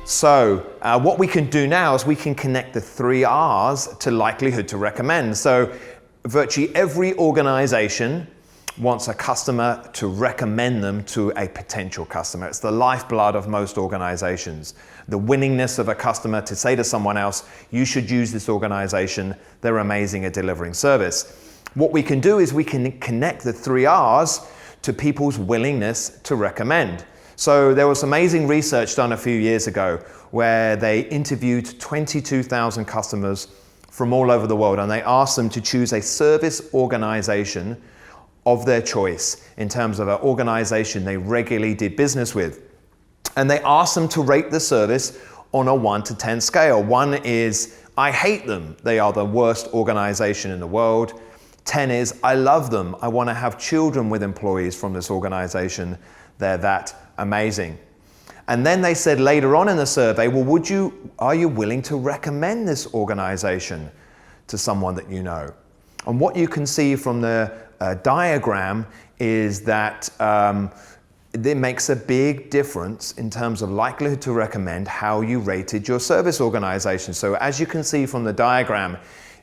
So what we can do now is we can connect the 3 R's to likelihood to recommend. So virtually every organization wants a customer to recommend them to a potential customer. It's the lifeblood of most organizations. The willingness of a customer to say to someone else, you should use this organization, they're amazing at delivering service. What we can do is we can connect the 3 R's to people's willingness to recommend. So there was amazing research done a few years ago where they interviewed 22,000 customers from all over the world, and they asked them to choose a service organization of their choice in terms of an organization they regularly did business with. And they asked them to rate the service on a 1 to 10 scale. 1 is, I hate them, they are the worst organization in the world. 10 is, I love them, I want to have children with employees from this organization, they're that amazing. And then they said later on in the survey, well, are you willing to recommend this organization to someone that you know? And what you can see from the diagram is that it makes a big difference in terms of likelihood to recommend how you rated your service organization. So as you can see from the diagram,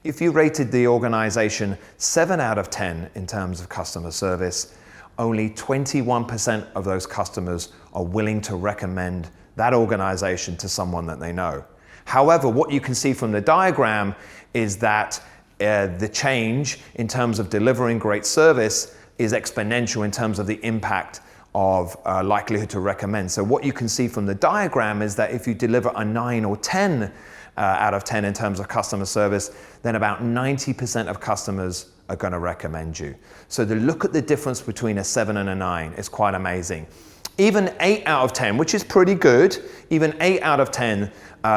if you rated the organization 7 out of 10 in terms of customer service, only 21% of those customers are willing to recommend that organization to someone that they know. However, what you can see from the diagram is that the change in terms of delivering great service is exponential in terms of the impact of likelihood to recommend. So what you can see from the diagram is that if you deliver a 9 or 10 out of 10 in terms of customer service, then about 90% of customers are going to recommend you. So to look at the difference between a 7 and a 9 is quite amazing. Even 8 out of 10, which is pretty good, even 8 out of 10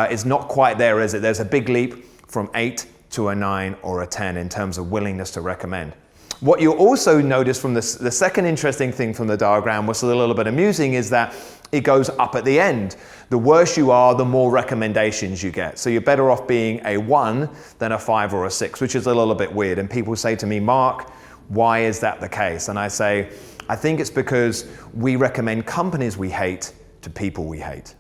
is not quite there, is it? There's a big leap from 8 to a 9 or a 10 in terms of willingness to recommend. What you'll also notice from the second interesting thing from the diagram, was a little bit amusing, is that it goes up at the end. The worse you are, the more recommendations you get. So you're better off being a 1 than a 5 or a 6, which is a little bit weird. And people say to me, Mark, why is that the case? And I say, I think it's because we recommend companies we hate to people we hate.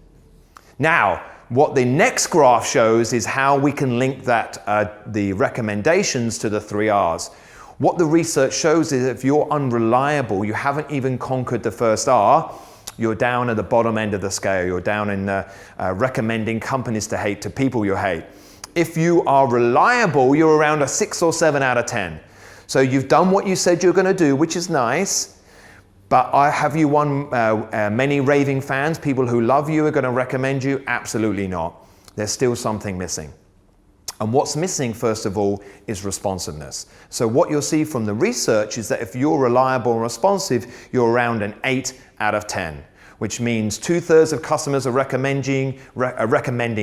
Now, what the next graph shows is how we can link that the recommendations to the 3 R's. What the research shows is if you're unreliable, you haven't even conquered the first R, you're down at the bottom end of the scale. You're down in recommending companies to hate to people you hate. If you are reliable, you're around a 6 or 7 out of 10. So you've done what you said you're going to do, which is nice. But have you won many raving fans? People who love you are going to recommend you? Absolutely not. There's still something missing. And what's missing, first of all, is responsiveness. So what you'll see from the research is that if you're reliable and responsive, you're around an 8 out of 10, which means 2/3 of customers are recommending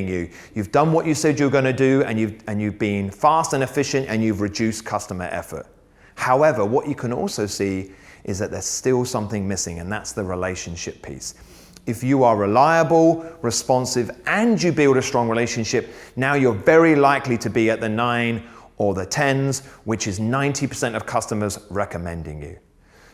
you. You've done what you said you're going to do, and you've been fast and efficient, and you've reduced customer effort. However, what you can also see is that there's still something missing, and that's the relationship piece. If you are reliable, responsive, and you build a strong relationship, now you're very likely to be at the 9 or the 10s, which is 90% of customers recommending you.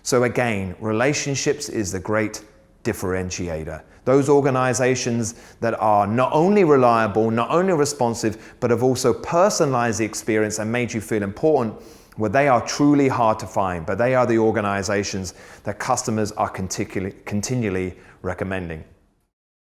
So again, relationships is the great differentiator. Those organizations that are not only reliable, not only responsive, but have also personalized the experience and made you feel important, well, they are truly hard to find, but they are the organizations that customers are continually recommending.